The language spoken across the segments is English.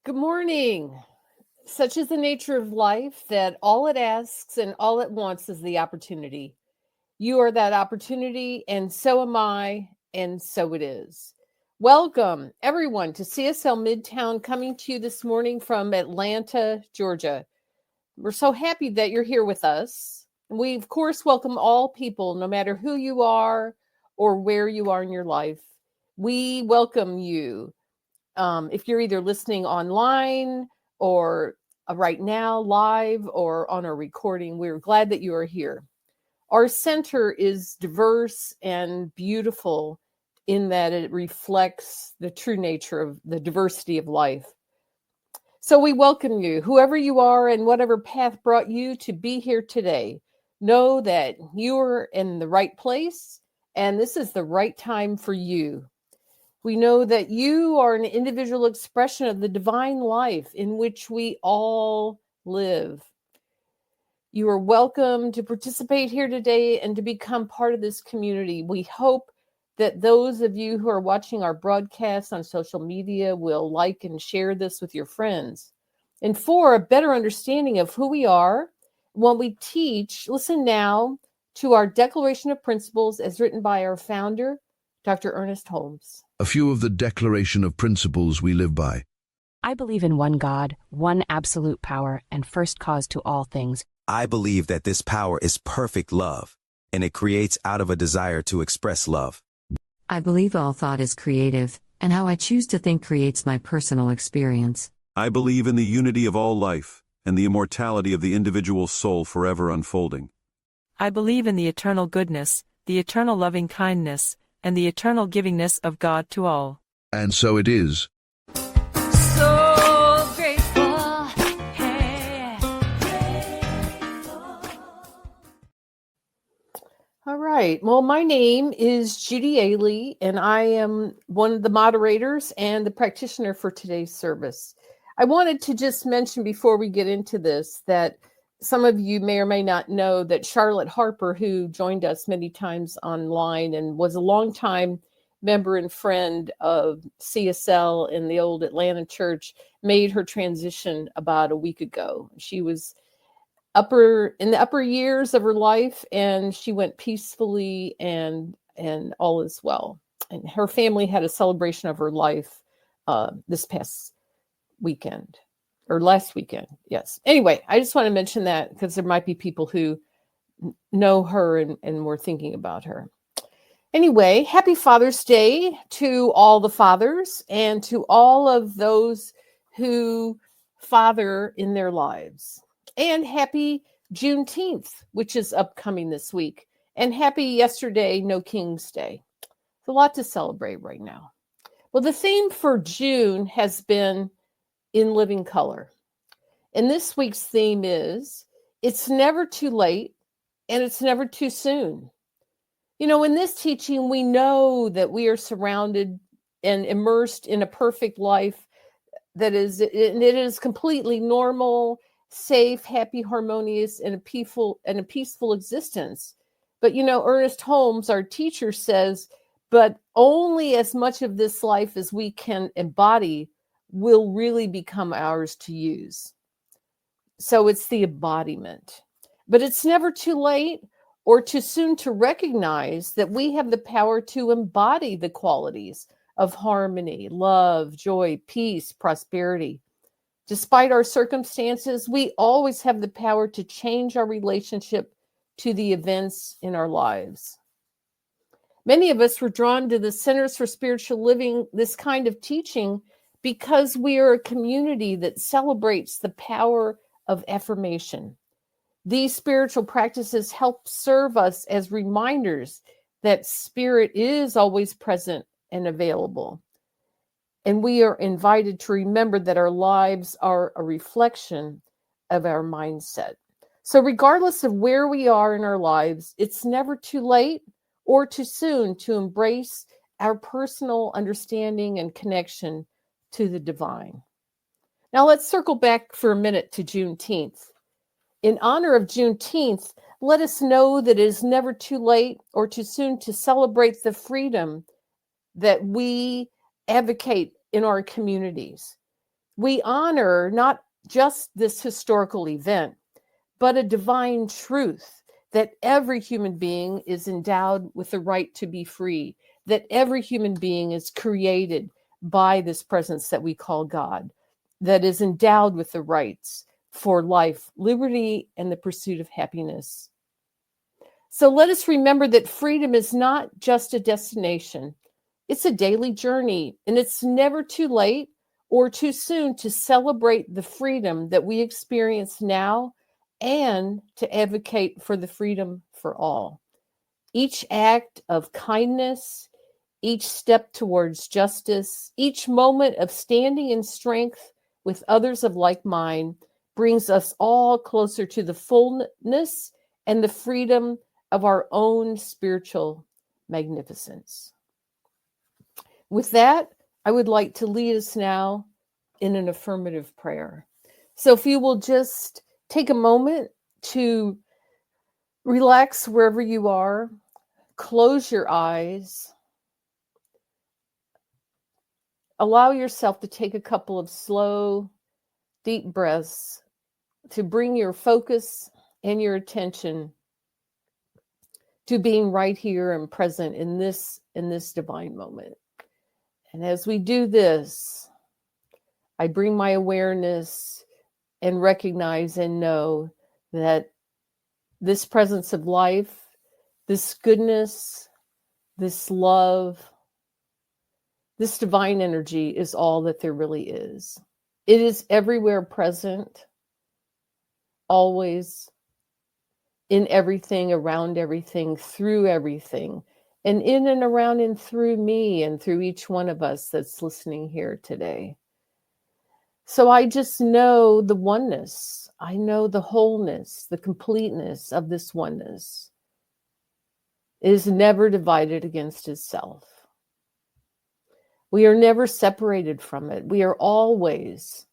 Good morning. Such is the nature of life that all it asks and all it wants is the opportunity. You are that opportunity, and so am I, and so it is. Welcome, everyone, to CSL Midtown, coming to you this morning from Atlanta, Georgia. We're so happy that you're here with us. We, of course, welcome all people, no matter who you are or where you are in your life. We welcome you. If you're either listening online or right now live or on a recording, we're glad that you are here. Our center is diverse and beautiful in that it reflects the true nature of the diversity of life. So we welcome you, whoever you are and whatever path brought you to be here today. Know that you are in the right place and this is the right time for you. We know that you are an individual expression of the divine life in which we all live. You are welcome to participate here today and to become part of this community. We hope that those of you who are watching our broadcast on social media will like and share this with your friends. And for a better understanding of who we are, when we teach, listen now to our Declaration of Principles as written by our founder, Dr. Ernest Holmes. A few of the Declaration of Principles we live by. I believe in one God, one absolute power, and first cause to all things. I believe that this power is perfect love, and it creates out of a desire to express love. I believe all thought is creative, and how I choose to think creates my personal experience. I believe in the unity of all life, and the immortality of the individual soul forever unfolding. I believe in the eternal goodness, the eternal loving kindness, and the eternal givingness of God to all. And so it is. So grateful. All right. Well, my name is Judy Ailey, and I am one of the moderators and the practitioner for today's service. I wanted to just mention before we get into this that some of you may or may not know that Charlotte Harper, who joined us many times online and was a longtime member and friend of CSL in the old Atlanta church, made her transition about a week ago. She was in the upper years of her life, and she went peacefully and all is well. And her family had a celebration of her life this past weekend. Or last weekend, yes. Anyway, I just want to mention that because there might be people who know her and were thinking about her. Anyway, happy Father's Day to all the fathers and to all of those who father in their lives. And happy Juneteenth, which is upcoming this week. And happy yesterday, No King's Day. It's a lot to celebrate right now. Well, the theme for June has been in living color. And this week's theme is, it's never too late and it's never too soon. You know, in this teaching, we know that we are surrounded and immersed in a perfect life that is, it is completely normal, safe, happy, harmonious, and a peaceful existence. But, you know, Ernest Holmes, our teacher, says, but only as much of this life as we can embody will really become ours to use. So it's the embodiment. But it's never too late or too soon to recognize that we have the power to embody the qualities of harmony, love, joy, peace, prosperity. Despite our circumstances, we always have the power to change our relationship to the events in our lives. Many of us were drawn to the Centers for Spiritual Living, this kind of teaching, because we are a community that celebrates the power of affirmation. These spiritual practices help serve us as reminders that spirit is always present and available. And we are invited to remember that our lives are a reflection of our mindset. So regardless of where we are in our lives, it's never too late or too soon to embrace our personal understanding and connection to the divine. Now let's circle back for a minute to Juneteenth. In honor of Juneteenth, let us know that it is never too late or too soon to celebrate the freedom that we advocate in our communities. We honor not just this historical event, but a divine truth that every human being is endowed with the right to be free, that every human being is created by this presence that we call God, that is endowed with the rights for life, liberty, and the pursuit of happiness. So let us remember that freedom is not just a destination. It's a daily journey, and it's never too late or too soon to celebrate the freedom that we experience now and to advocate for the freedom for all. Each act of kindness, each step towards justice, each moment of standing in strength with others of like mind brings us all closer to the fullness and the freedom of our own spiritual magnificence. With that, I would like to lead us now in an affirmative prayer. So if you will just take a moment to relax wherever you are, close your eyes, allow yourself to take a couple of slow, deep breaths to bring your focus and your attention to being right here and present in this divine moment. And as we do this, I bring my awareness and recognize and know that this presence of life, this goodness, this love, this divine energy is all that there really is. It is everywhere present, always, in everything, around everything, through everything, and in and around and through me and through each one of us that's listening here today. So I just know the oneness. I know the wholeness, the completeness of this oneness. It is never divided against itself. We are never separated from it. We are always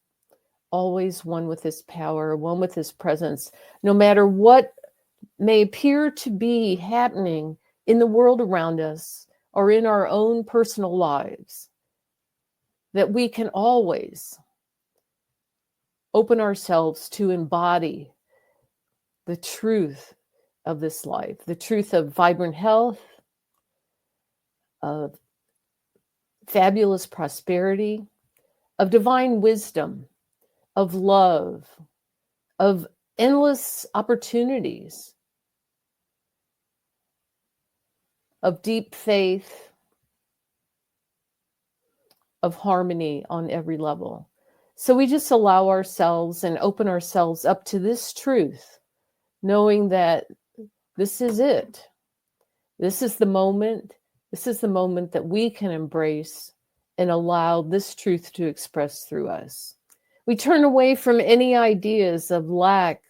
one with this power, one with this presence, no matter what may appear to be happening in the world around us or in our own personal lives, that we can always open ourselves to embody the truth of this life, the truth of vibrant health, of fabulous prosperity, of divine wisdom, of love, of endless opportunities, of deep faith, of harmony on every level. So we just allow ourselves and open ourselves up to this truth, knowing that this is it. This is the moment. This is the moment that we can embrace and allow this truth to express through us. We turn away from any ideas of lack,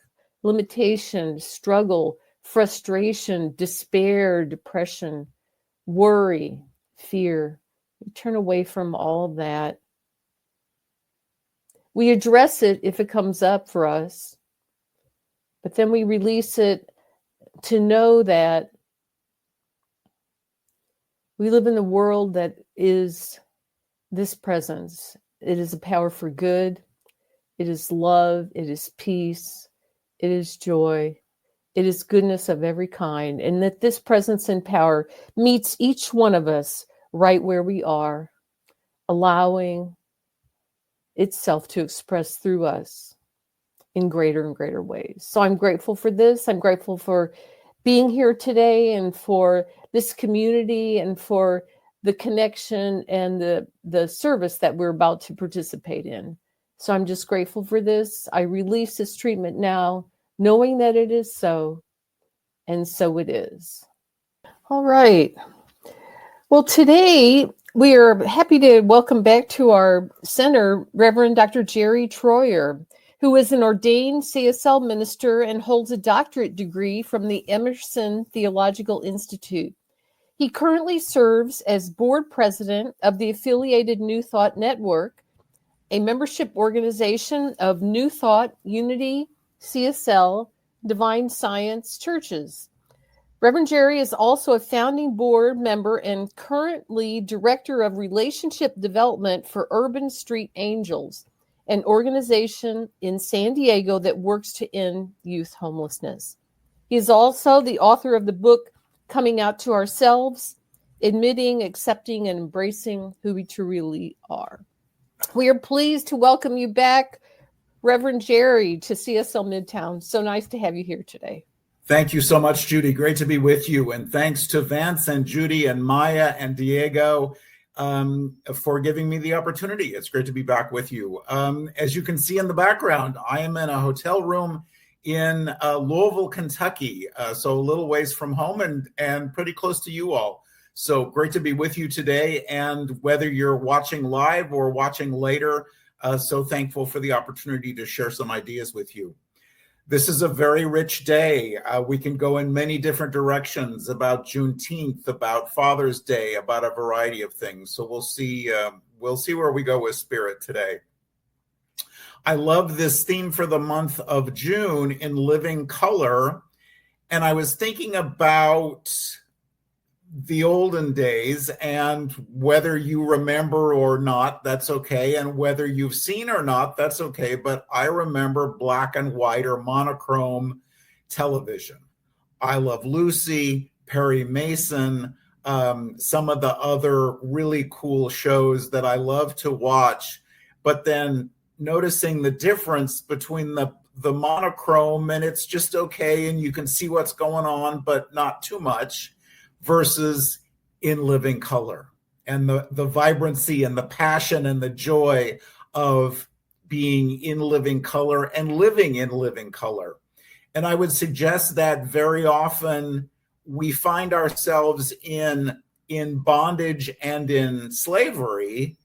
limitation, struggle, frustration, despair, depression, worry, fear. We turn away from all of that. We address it if it comes up for us, but then we release it to know that we live in the world that is this presence. It is a power for good. It is love. It is peace. It is joy. It is goodness of every kind. And that this presence and power meets each one of us right where we are, allowing itself to express through us in greater and greater ways. So I'm grateful for this. I'm grateful for being here today and for this community and for the connection and the service that we're about to participate in. So I'm just grateful for this. I release this treatment now, knowing that it is so, and so it is. All right. Well, today we are happy to welcome back to our center Reverend Dr. Jerry Troyer, who is an ordained CSL minister and holds a doctorate degree from the Emerson Theological Institute. He currently serves as board president of the affiliated New Thought Network, a membership organization of New Thought, Unity, CSL, Divine Science churches. Reverend Jerry is also a founding board member and currently director of relationship development for Urban Street Angels, an organization in San Diego that works to end youth homelessness. He is also the author of the book, Coming Out to Ourselves, Admitting, Accepting, and Embracing Who We Truly Are. We are pleased to welcome you back, Reverend Jerry, to CSL Midtown. So nice to have you here today. Thank you so much, Judy. Great to be with you. And thanks to Vance and Judy and Maya and Diego for giving me the opportunity. It's great to be back with you. As you can see in the background, I am in a hotel room in Louisville, Kentucky, so a little ways from home and pretty close to you all. So great to be with you today. And whether you're watching live or watching later, so thankful for the opportunity to share some ideas with you. This is a very rich day. We can go in many different directions about Juneteenth, about Father's Day, about a variety of things. So we'll see where we go with spirit today. I love this theme for the month of June in living color. And I was thinking about the olden days, and whether you remember or not, that's okay. And whether you've seen or not, that's okay. But I remember black and white or monochrome television. I Love Lucy, Perry Mason, some of the other really cool shows that I love to watch. But then noticing the difference between the monochrome, and it's just okay, and you can see what's going on, but not too much, versus in living color, and the vibrancy and the passion and the joy of being in living color and living in living color. And I would suggest that very often we find ourselves in bondage and in slavery,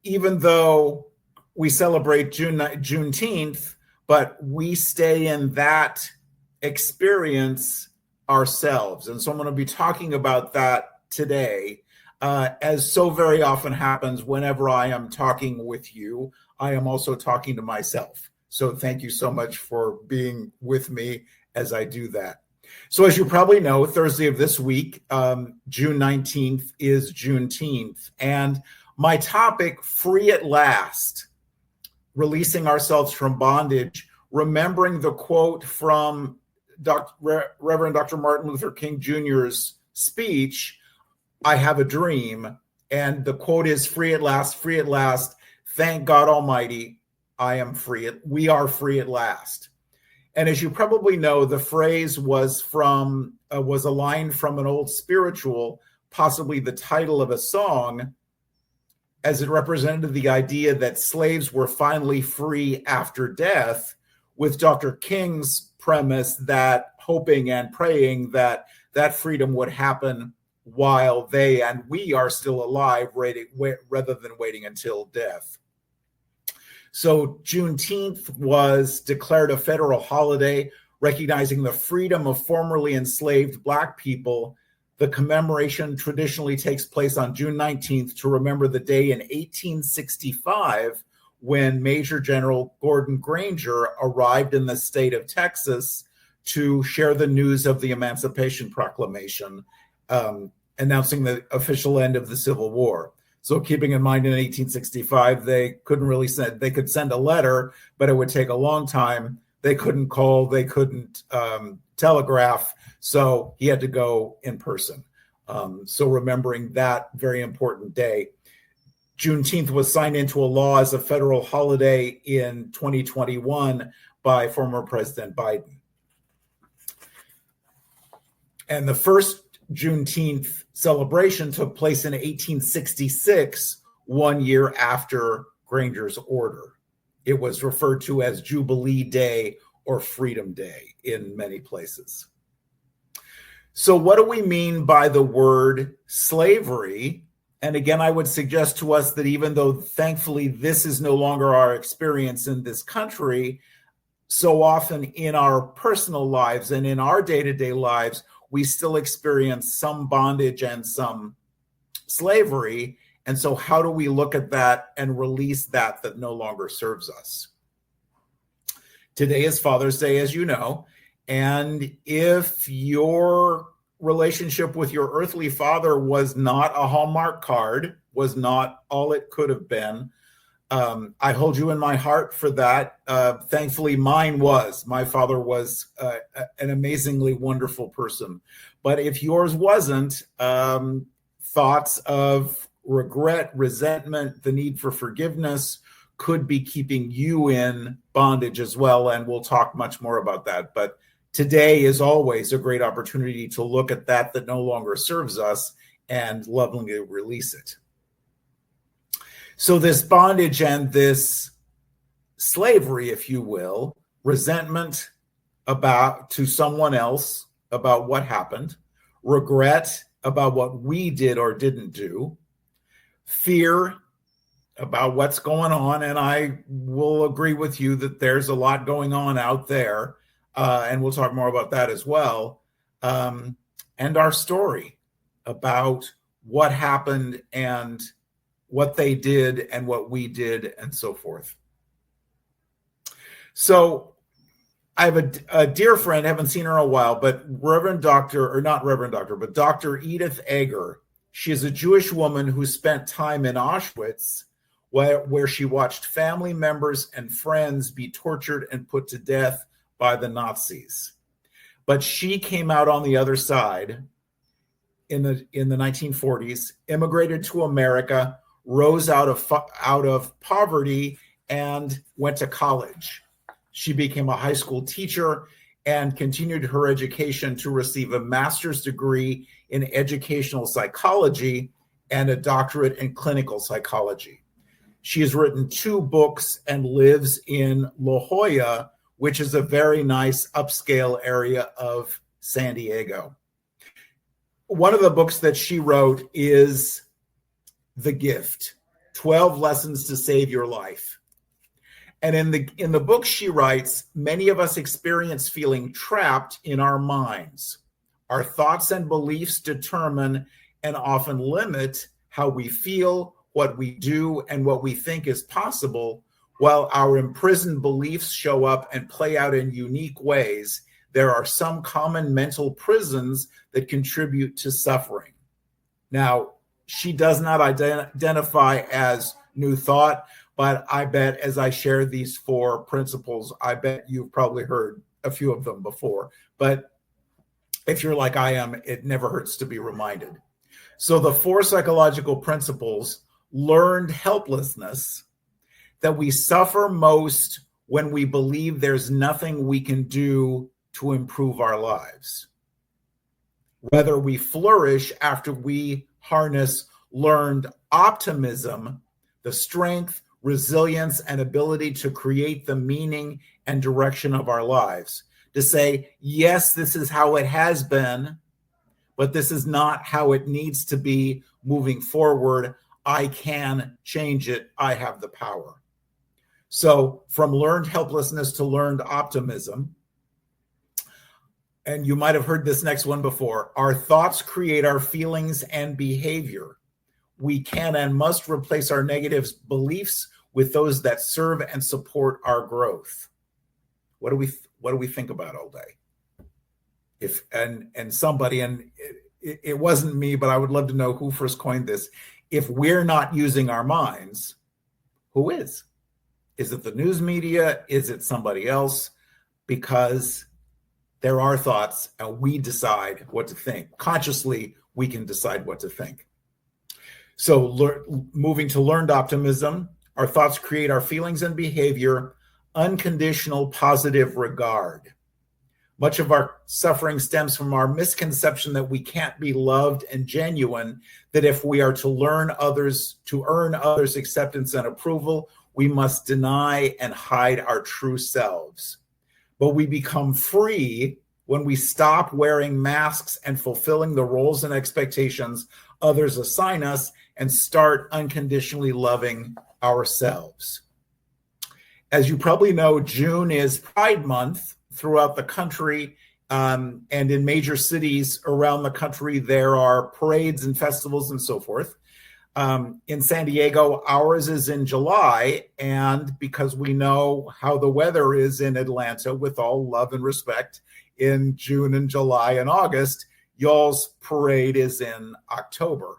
even though we celebrate Juneteenth, but we stay in that experience ourselves. And so I'm going to be talking about that today. As so very often happens whenever I am talking with you, I am also talking to myself. So thank you so much for being with me as I do that. So as you probably know, Thursday of this week, June 19th, is Juneteenth. And my topic, Free at Last, releasing ourselves from bondage, remembering the quote from Reverend Dr. Martin Luther King Jr.'s speech, I have a dream. And the quote is, free at last, thank God Almighty, I am free. We are free at last. And as you probably know, the phrase was a line from an old spiritual, possibly the title of a song, as it represented the idea that slaves were finally free after death, with Dr. King's premise that hoping and praying that that freedom would happen while they and we are still alive, rather than waiting until death. So Juneteenth was declared a federal holiday, recognizing the freedom of formerly enslaved Black people. The commemoration traditionally takes place on June 19th to remember the day in 1865 when Major General Gordon Granger arrived in the state of Texas to share the news of the Emancipation Proclamation, announcing the official end of the Civil War. So keeping in mind in 1865, they could send a letter, but it would take a long time. They couldn't call, they couldn't telegraph, so he had to go in person. So remembering that very important day. Juneteenth was signed into a law as a federal holiday in 2021 by former President Biden. And the first Juneteenth celebration took place in 1866, 1 year after Granger's order. It was referred to as Jubilee Day or Freedom Day in many places. So what do we mean by the word slavery? And again, I would suggest to us that even though thankfully this is no longer our experience in this country, so often in our personal lives and in our day-to-day lives, we still experience some bondage and some slavery. And so how do we look at that and release that no longer serves us? Today is Father's Day, as you know. And if your relationship with your earthly father was not a Hallmark card, was not all it could have been, I hold you in my heart for that. Thankfully, my father was an amazingly wonderful person. But if yours wasn't, thoughts of regret, resentment, the need for forgiveness could be keeping you in bondage as well. And we'll talk much more about that. But today is always a great opportunity to look at that no longer serves us and lovingly release it. So this bondage and this slavery, if you will, resentment to someone else about what happened, regret about what we did or didn't do, fear about what's going on. And I will agree with you that there's a lot going on out there. And we'll talk more about that as well. And our story about what happened and what they did and what we did and so forth. So I have a dear friend, haven't seen her in a while, but Dr. Edith Eger. She is a Jewish woman who spent time in Auschwitz where she watched family members and friends be tortured and put to death by the Nazis. But she came out on the other side in the 1940s, immigrated to America, rose out of poverty, and went to college. She became a high school teacher and continued her education to receive a master's degree in educational psychology and a doctorate in clinical psychology. She has written 2 books and lives in La Jolla, which is a very nice upscale area of San Diego. One of the books that she wrote is The Gift, 12 Lessons to Save Your Life. And in the book she writes, many of us experience feeling trapped in our minds. Our thoughts and beliefs determine and often limit how we feel, what we do, and what we think is possible. While our imprisoned beliefs show up and play out in unique ways, there are some common mental prisons that contribute to suffering. Now, she does not identify as New Thought, but I bet as I share these 4 principles, I bet you've probably heard a few of them before. But if you're like I am, it never hurts to be reminded. So the 4 psychological principles: learned helplessness, that we suffer most when we believe there's nothing we can do to improve our lives. Whether we flourish after we harness learned optimism, the strength, resilience, and ability to create the meaning and direction of our lives. To say, yes, this is how it has been, but this is not how it needs to be moving forward. I can change it. I have the power. So from learned helplessness to learned optimism, and you might have heard this next one before, our thoughts create our feelings and behavior. We can and must replace our negative beliefs with those that serve and support our growth. What do we think about all day? It wasn't me, but I would love to know who first coined this. If we're not using our minds, who is? Is it the news media? Is it somebody else? Because there are thoughts and we decide what to think. Consciously, we can decide what to think. So moving to learned optimism, our thoughts create our feelings and behavior, unconditional positive regard. Much of our suffering stems from our misconception that we can't be loved and genuine, that if we are to earn others' acceptance and approval, we must deny and hide our true selves. But we become free when we stop wearing masks and fulfilling the roles and expectations others assign us and start unconditionally loving ourselves. As you probably know, June is Pride Month throughout the country, and in major cities around the country, there are parades and festivals and so forth. In San Diego, ours is in July, and because we know how the weather is in Atlanta, with all love and respect, in June and July and August, y'all's parade is in October.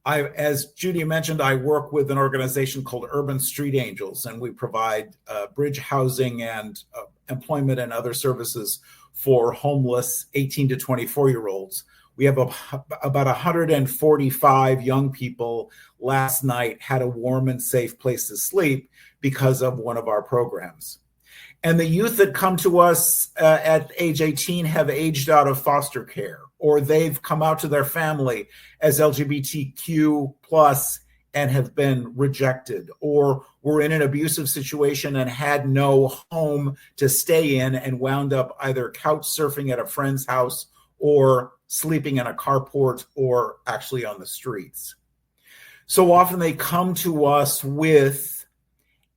As Judy mentioned, I work with an organization called Urban Street Angels, and we provide bridge housing and employment and other services for homeless 18 to 24-year-olds. We have about 145 young people last night had a warm and safe place to sleep because of one of our programs. And the youth that come to us at age 18 have aged out of foster care, or they've come out to their family as LGBTQ plus and have been rejected, or were in an abusive situation and had no home to stay in and wound up either couch surfing at a friend's house or sleeping in a carport or actually on the streets. So often they come to us with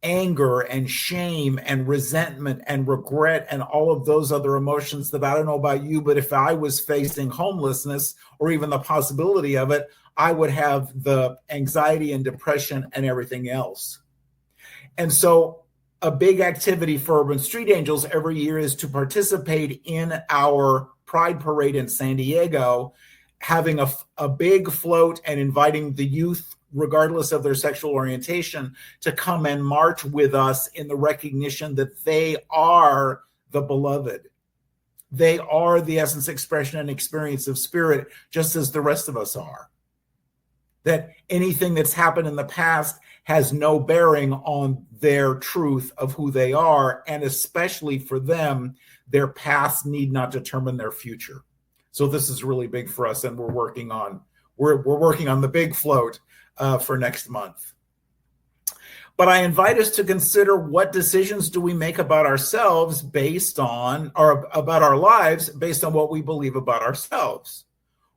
anger and shame and resentment and regret and all of those other emotions that I don't know about you, but if I was facing homelessness or even the possibility of it, I would have the anxiety and depression and everything else. And so a big activity for Urban Street Angels every year is to participate in our Pride Parade in San Diego, having a big float and inviting the youth, regardless of their sexual orientation, to come and march with us in the recognition that they are the beloved. They are the essence, expression, and experience of spirit, just as the rest of us are. That anything that's happened in the past has no bearing on their truth of who they are, and especially for them, their past need not determine their future. So this is really big for us, and we're working on the big float for next month. But I invite us to consider, what decisions do we make about ourselves based on, or about our lives based on what we believe about ourselves?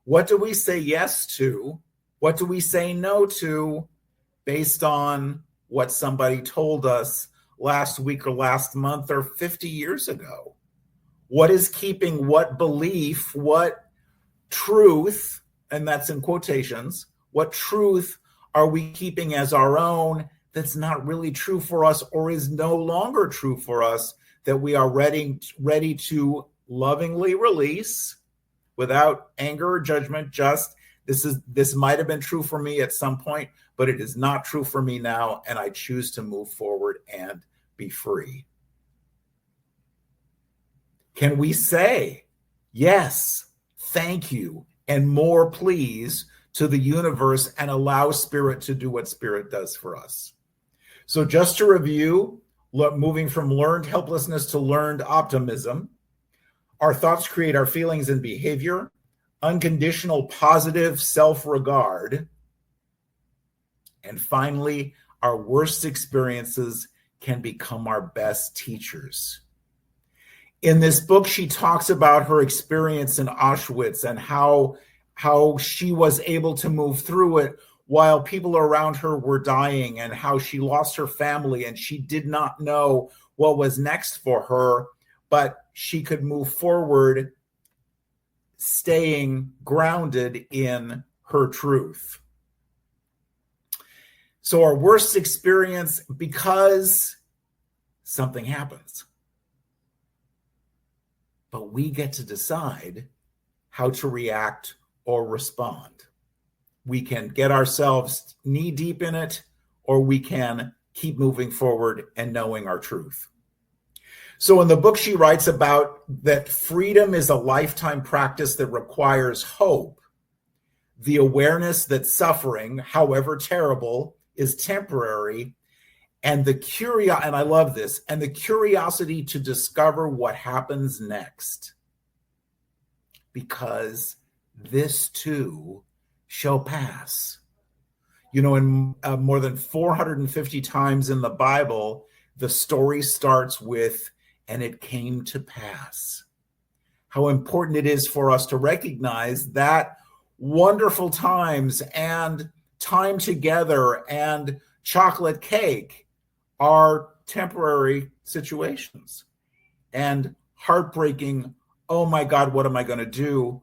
What do we say yes to? What do we say no to based on what somebody told us last week or last month or 50 years ago? What is keeping what belief, what truth, and that's in quotations, what truth are we keeping as our own that's not really true for us or is no longer true for us, that we are ready to lovingly release without anger or judgment? Just, this might have been true for me at some point, but it is not true for me now, and I choose to move forward and be free. Can we say yes, thank you, and more please to the universe, and allow spirit to do what spirit does for us? So just to review, moving from learned helplessness to learned optimism, our thoughts create our feelings and behavior, unconditional positive self-regard, and finally, our worst experiences can become our best teachers. In this book, she talks about her experience in Auschwitz and how she was able to move through it while people around her were dying, and how she lost her family and she did not know what was next for her, but she could move forward staying grounded in her truth. So our worst experience, because something happens, but we get to decide how to react or respond. We can get ourselves knee deep in it, or we can keep moving forward and knowing our truth. So in the book, she writes about that freedom is a lifetime practice that requires hope, the awareness that suffering, however terrible, is temporary, and and I love this, and the curiosity to discover what happens next, because this too shall pass. You know, in more than 450 times in the Bible, the story starts with, and it came to pass. How important it is for us to recognize that wonderful times and time together and chocolate cake are temporary situations, and heartbreaking, oh my God, what am I going to do,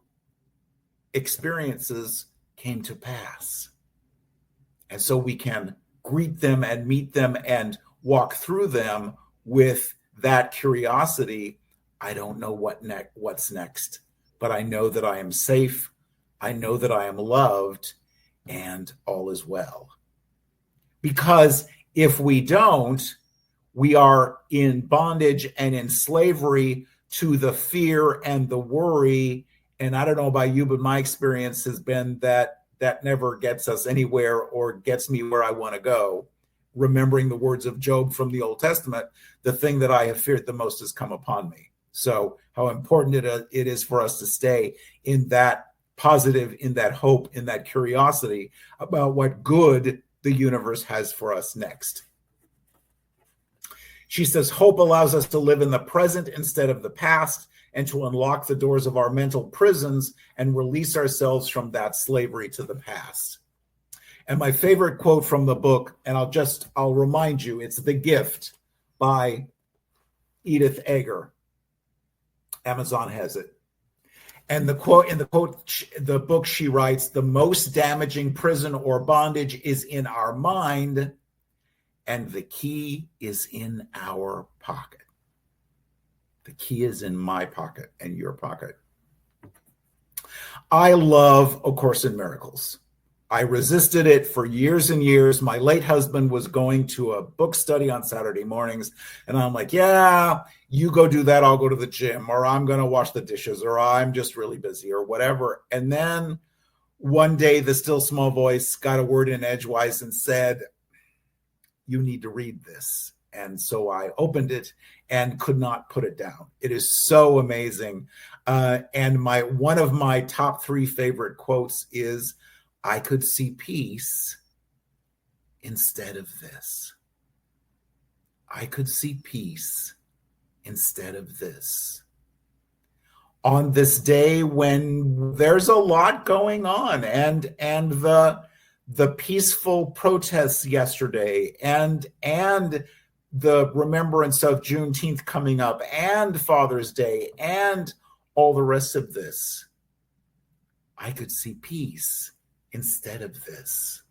experiences came to pass. And so we can greet them and meet them and walk through them with that curiosity. I don't know what's next, but I know that I am safe. I know that I am loved, and all is well. Because if we don't, we are in bondage and in slavery to the fear and the worry. And I don't know about you, but my experience has been that that never gets us anywhere or gets me where I want to go. Remembering the words of Job from the Old Testament, the thing that I have feared the most has come upon me. So how important it is for us to stay in that positive, in that hope, in that curiosity about what good the universe has for us next. She says, hope allows us to live in the present instead of the past, and to unlock the doors of our mental prisons and release ourselves from that slavery to the past. And my favorite quote from the book, and I'll remind you, it's The Gift by Edith Eger. Amazon has it. And the quote in the book, she writes, the most damaging prison or bondage is in our mind, and the key is in our pocket. The key is in my pocket and your pocket. I love A Course in Miracles. I resisted it for years and years. My late husband was going to a book study on Saturday mornings, and I'm like, yeah, you go do that. I'll go to the gym, or I'm going to wash the dishes, or I'm just really busy, or whatever. And then one day, the still small voice got a word in edgewise and said, you need to read this. And so I opened it and could not put it down. It is so amazing. And one of my top 3 favorite quotes is, I could see peace instead of this. I could see peace instead of this. On this day when there's a lot going on, and the peaceful protests yesterday, and the remembrance of Juneteenth coming up, and Father's Day, and all the rest of this, I could see peace instead of this.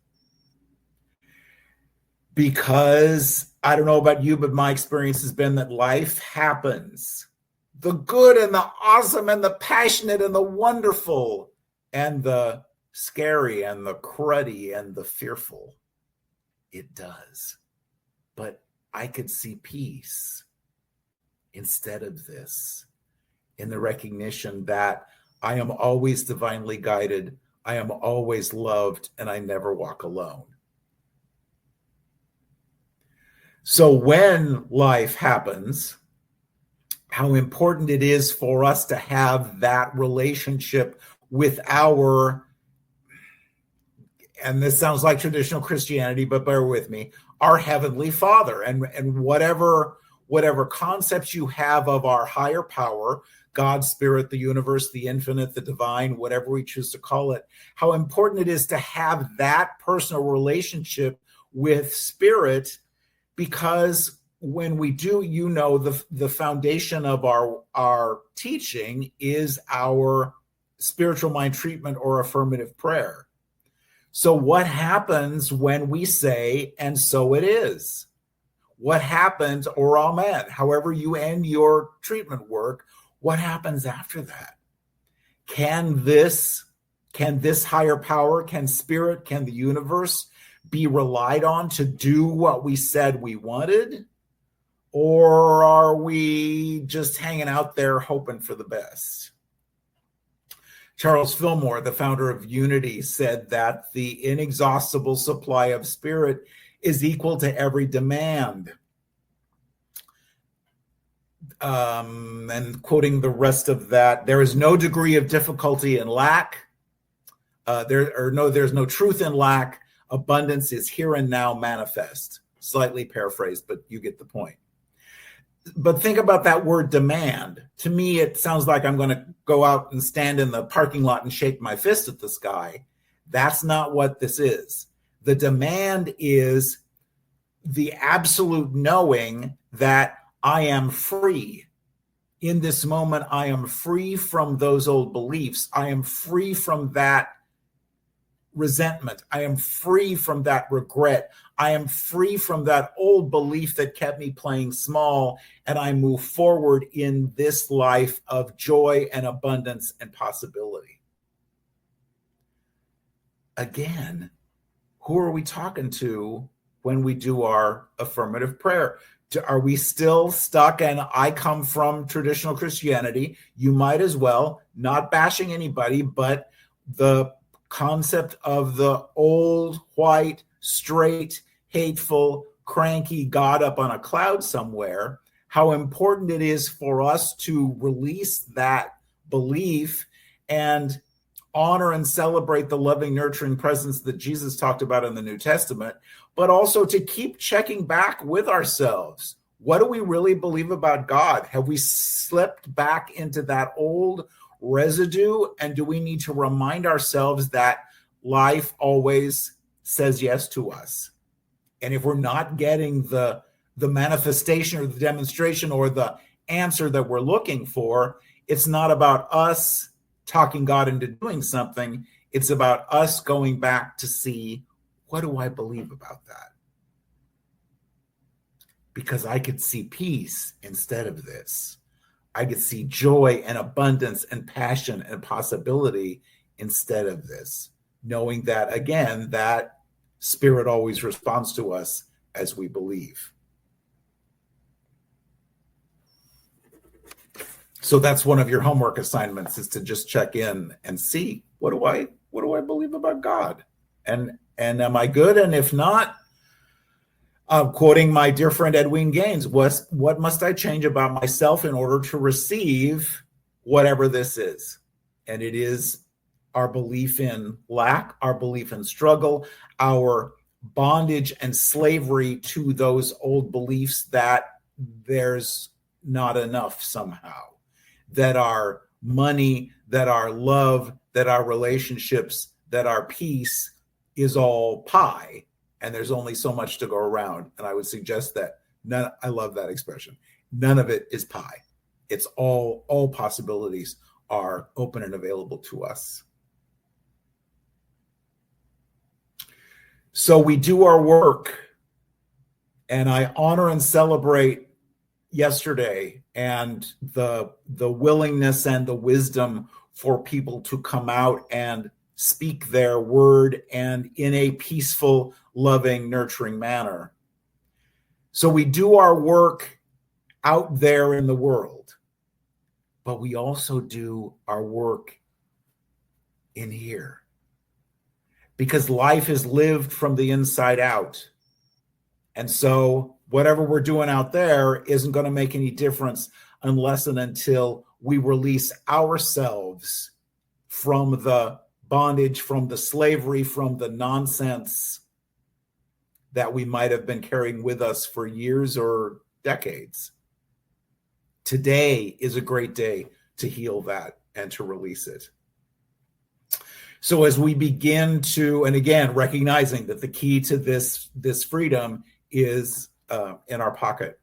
Because I don't know about you, but my experience has been that life happens. The good and the awesome and the passionate and the wonderful and the scary and the cruddy and the fearful. It does. But I could see peace instead of this, in the recognition that I am always divinely guided, I am always loved, and I never walk alone. So when life happens, how important it is for us to have that relationship with our, and this sounds like traditional Christianity, but bear with me, our Heavenly Father, and whatever concepts you have of our higher power, God, Spirit, the universe, the infinite, the divine, whatever we choose to call it, how important it is to have that personal relationship with Spirit, because when we do, the foundation of our teaching is our spiritual mind treatment or affirmative prayer. So what happens when we say, and so it is? What happens, or amen, however you end your treatment work, what happens after that? Can this higher power, can Spirit, can the universe be relied on to do what we said we wanted? Or are we just hanging out there hoping for the best? Charles Fillmore, the founder of Unity, said that the inexhaustible supply of Spirit is equal to every demand. And quoting the rest of that, there is no degree of difficulty in lack. There's no truth in lack. Abundance is here and now manifest. Slightly paraphrased, but you get the point. But think about that word demand. To me, it sounds like I'm going to go out and stand in the parking lot and shake my fist at the sky. That's not what this is. The demand is the absolute knowing that I am free. In this moment, I am free from those old beliefs. I am free from that resentment. I am free from that regret. I am free from that old belief that kept me playing small, and I move forward in this life of joy and abundance and possibility. again, who are we talking to when we do our affirmative prayer? Are we still stuck? And I come from traditional Christianity. You might as well, not bashing anybody, but the concept of the old, white, straight, hateful, cranky God up on a cloud somewhere, how important it is for us to release that belief and honor and celebrate the loving, nurturing presence that Jesus talked about in the New Testament, but also to keep checking back with ourselves. What do we really believe about God? Have we slipped back into that old residue? And do we need to remind ourselves that life always says yes to us? And if we're not getting the manifestation or the demonstration or the answer that we're looking for, it's not about us talking God into doing something. It's about us going back to see, what do I believe about that? Because I could see peace instead of this. I could see joy and abundance and passion and possibility instead of this. Knowing that, again, that Spirit always responds to us as we believe. So that's one of your homework assignments, is to just check in and see, what do I believe about God? And am I good? And if not, quoting my dear friend Edwin Gaines, what must I change about myself in order to receive whatever this is? And it is our belief in lack, our belief in struggle, our bondage and slavery to those old beliefs that there's not enough somehow, that our money, that our love, that our relationships, that our peace is all pie, and there's only so much to go around. And I would suggest that I love that expression. None of it is pie. It's all possibilities are open and available to us. So we do our work, and I honor and celebrate yesterday and the willingness and the wisdom for people to come out and speak their word, and in a peaceful, loving, nurturing manner. So we do our work out there in the world, but we also do our work in here, because life is lived from the inside out. And so whatever we're doing out there isn't going to make any difference unless and until we release ourselves from the bondage, from the slavery, from the nonsense that we might have been carrying with us for years or decades. Today is a great day to heal that and to release it. So as we begin to, and again, recognizing that the key to this freedom is in our pocket.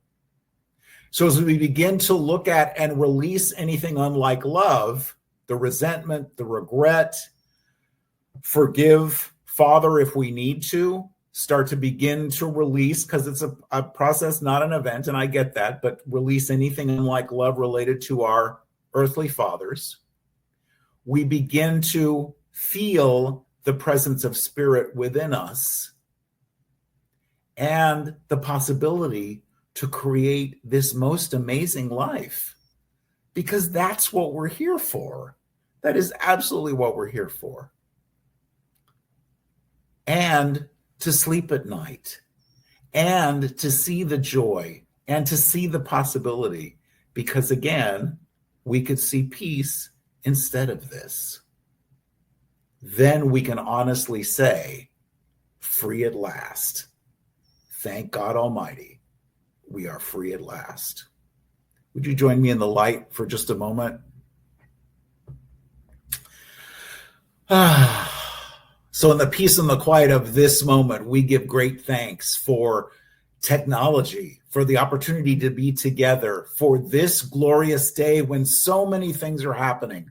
So as we begin to look at and release anything unlike love, the resentment, the regret, forgive, Father, if we need to, start to begin to release, because it's a process, not an event, and I get that, but release anything unlike love related to our earthly fathers. We begin to feel the presence of Spirit within us and the possibility to create this most amazing life, because that's what we're here for. That is absolutely what we're here for. And to sleep at night, and to see the joy, and to see the possibility, because again, we could see peace instead of this. Then we can honestly say, free at last. Thank God Almighty, we are free at last. Would you join me in the light for just a moment? So in the peace and the quiet of this moment, we give great thanks for technology, for the opportunity to be together, for this glorious day when so many things are happening,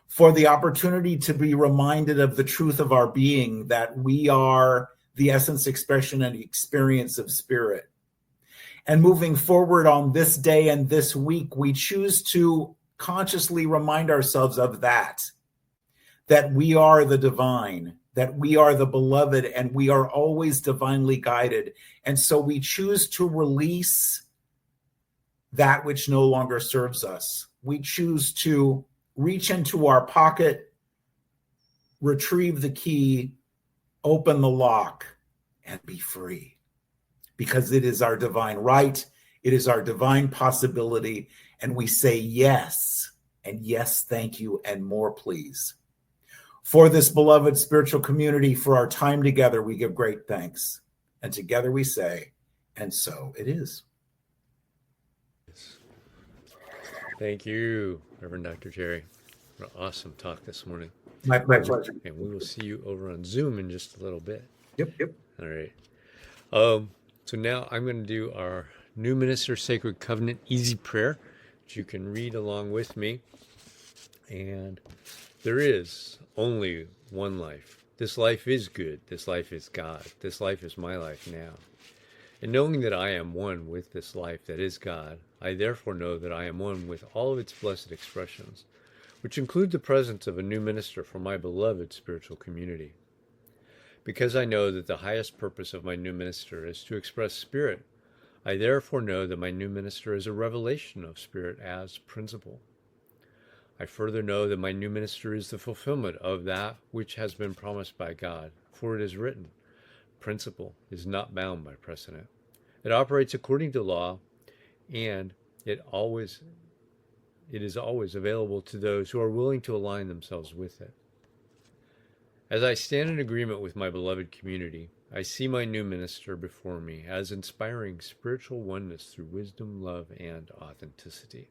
for the opportunity to be reminded of the truth of our being, that we are the essence, expression, and experience of Spirit. And moving forward on this day and this week, we choose to consciously remind ourselves of that we are the divine, that we are the beloved and we are always divinely guided. And so we choose to release that which no longer serves us. We choose to reach into our pocket, retrieve the key, open the lock, and be free. Because it is our divine right, it is our divine possibility, and we say yes, and yes, thank you, and more, please. For this beloved spiritual community, for our time together, we give great thanks. And together we say, and so it is. Thank you, Reverend Dr. Jerry. What an awesome talk this morning. My pleasure. And we will see you over on Zoom in just a little bit. Yep. All right. So now I'm going to do our New Minister Sacred Covenant Easy Prayer, which you can read along with me. And there is only one life. This life is good. This life is God. This life is my life now. And knowing that I am one with this life that is God, I therefore know that I am one with all of its blessed expressions, which include the presence of a new minister for my beloved spiritual community. Because I know that the highest purpose of my new minister is to express spirit, I therefore know that my new minister is a revelation of spirit as principle. I further know that my new minister is the fulfillment of that which has been promised by God, for it is written, principle is not bound by precedent. It operates according to law, and it is always available to those who are willing to align themselves with it. As I stand in agreement with my beloved community, I see my new minister before me as inspiring spiritual oneness through wisdom, love, and authenticity.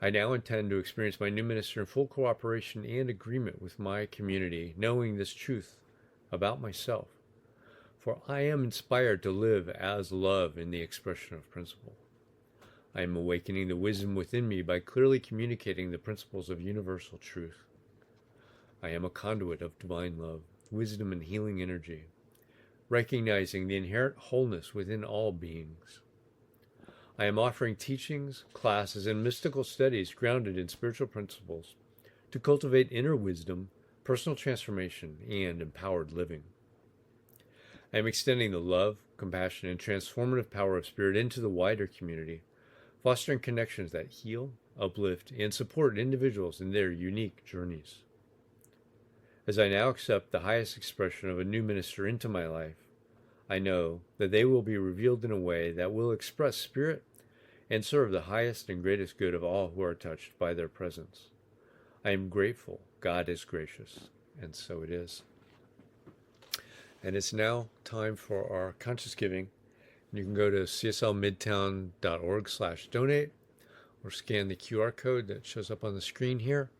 I now intend to experience my new minister in full cooperation and agreement with my community, knowing this truth about myself. For I am inspired to live as love in the expression of principle. I am awakening the wisdom within me by clearly communicating the principles of universal truth. I am a conduit of divine love, wisdom, and healing energy, recognizing the inherent wholeness within all beings. I am offering teachings, classes, and mystical studies grounded in spiritual principles to cultivate inner wisdom, personal transformation, and empowered living. I am extending the love, compassion, and transformative power of spirit into the wider community, fostering connections that heal, uplift, and support individuals in their unique journeys. As I now accept the highest expression of a new minister into my life, I know that they will be revealed in a way that will express spirit and serve the highest and greatest good of all who are touched by their presence. I am grateful God is gracious, and so it is. And it's now time for our conscious giving. You can go to cslmidtown.org/donate or scan the QR code that shows up on the screen here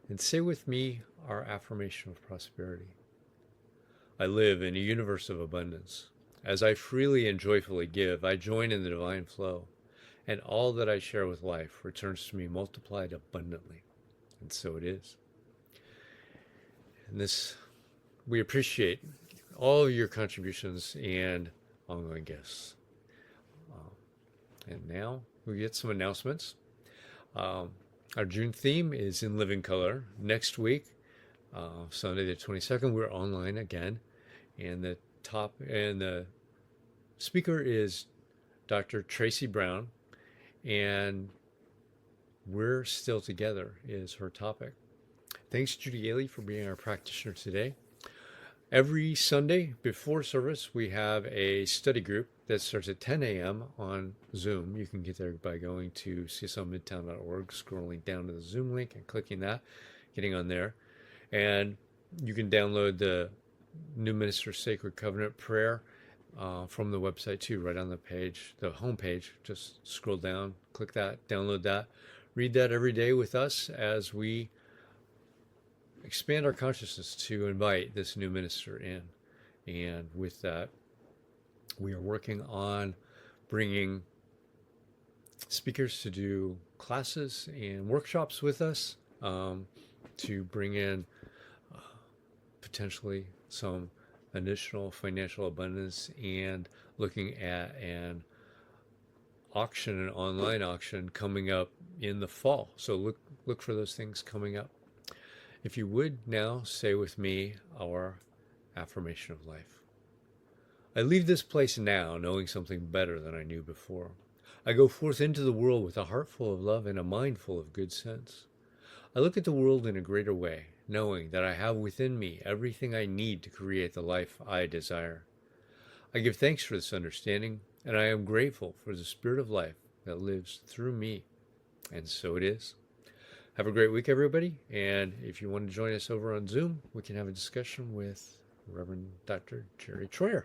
and say with me our affirmation of prosperity. I live in a universe of abundance. As I freely and joyfully give, I join in the divine flow, and all that I share with life returns to me multiplied abundantly. And so it is. And this, we appreciate all of your contributions and ongoing gifts. And now we get some announcements. Our June theme is in living color. Next week, Sunday the 22nd, we're online again. And the speaker is Dr. Tracy Brown, and We're Still Together is her topic. Thanks, Judy Ailey, for being our practitioner today. Every Sunday before service, we have a study group that starts at 10 a.m. on Zoom. You can get there by going to cslmidtown.org, scrolling down to the Zoom link and clicking that, getting on there. And you can download the New Minister Sacred Covenant prayer from the website too, right on the page, the homepage. Just scroll down, click that, download that. Read that every day with us as we expand our consciousness to invite this new minister in. And with that, we are working on bringing speakers to do classes and workshops with us to bring in potentially some additional financial abundance, and looking at an auction, an online auction coming up in the fall. So look for those things coming up. If you would now say with me our affirmation of life. I leave this place now knowing something better than I knew before. I go forth into the world with a heart full of love and a mind full of good sense. I look at the world in a greater way, knowing that I have within me everything I need to create the life I desire. I give thanks for this understanding, and I am grateful for the spirit of life that lives through me. And so it is. Have a great week, everybody. And if you want to join us over on Zoom, we can have a discussion with Reverend Dr. Jerry Troyer.